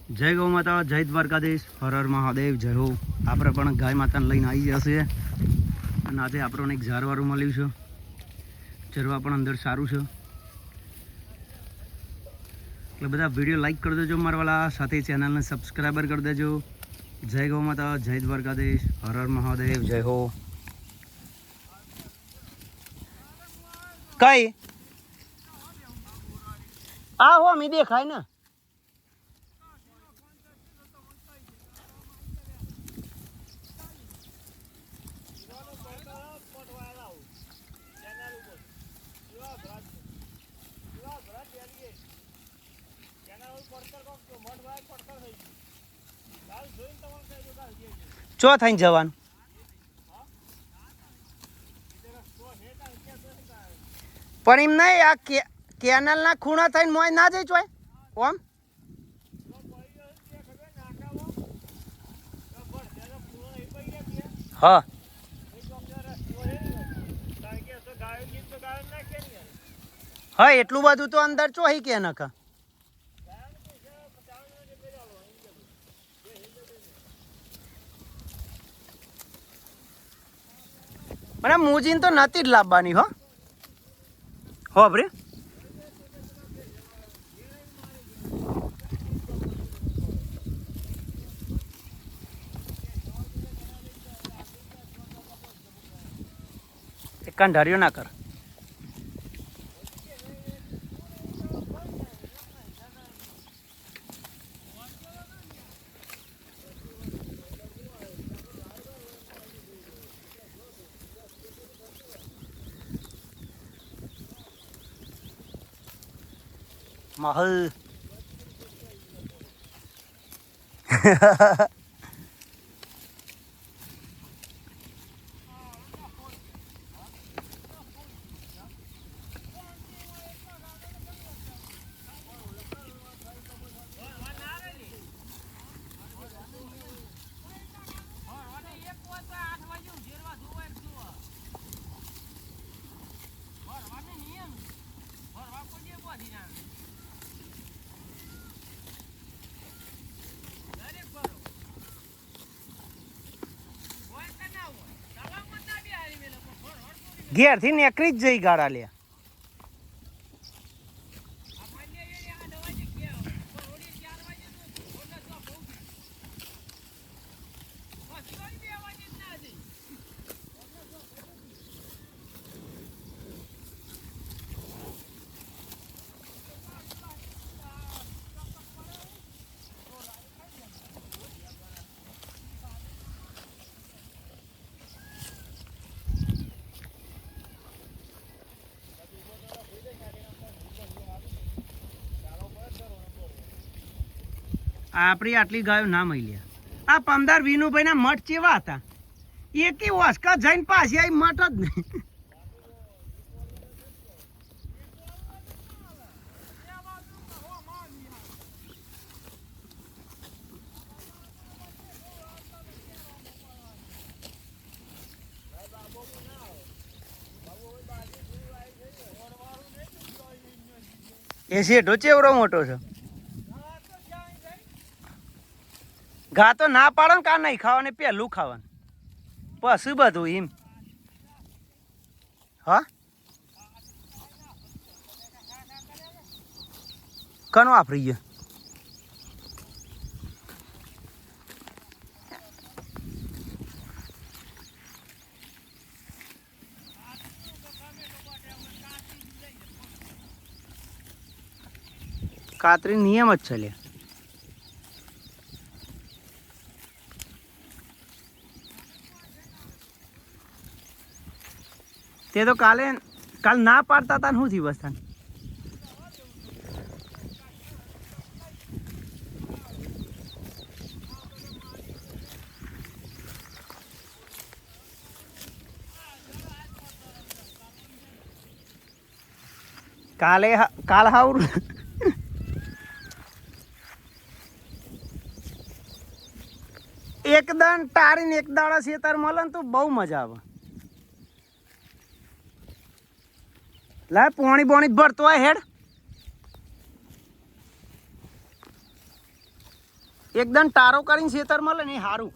જય ગૌ માતા, જય દ્વારકાધીશ, હર હર મહાદેવ, જય હો. આપણે પણ ગાય માતાને લઈને આવી જશે અને આજે આપણને એક ઝારવાળું મળ્યું છે. ચરવા પણ અંદર સારું છે એટલે બધા વિડીયો લાઈક કરી દેજો મારવાલા, સાથે ચેનલને સબસ્ક્રાઈબર કરી દેજો. જય ગૌ માતા, જય દ્વારકાધીશ, હર હર મહાદેવ, જય હો. કઈ આ હો મી દેખાય ને ચો થઈને જવાનું પણ એમ નહીં, આ કેનલ ના ખૂણા થઈને મોય ના જઈ ચોય ઓમ હા હા એટલું બધું તો અંદર ચોહી કે નખા મને મૂજીન તો નથી જ લાવવાની હો ભરે કંઢારીઓ ના કર mahal. ઘેર થી નીકળી જ જઈ ગાડા લે આપણી આટલી ગાયો ના મળી. આ 15 વિનુભાઈ ના મઠ કેવા હતા, એકી ઓસ્કા જઈને પાછી આવી મઠ જ નહીં. એ શેઠો ચેવડો મોટો છે. ઘા તો ના પાડે ને કા નહીં ખાવાનું, પહેલું ખાવાનું પછી બધું એમ. હા કનો વાપરી ગયો કાતરી નિયમ જ છે લે. તે તો કાલ ના પાડતા હતા શું થયું બસ? કાલ હાઉ એકદમ ટારીને એક દાડા શેતર મળે ને તો બહુ મજા આવે. લાય પોણી બોણી ભરતો હોય હેડ. એકદમ ટારો કરીને ખેતર મળે ને એ સારું.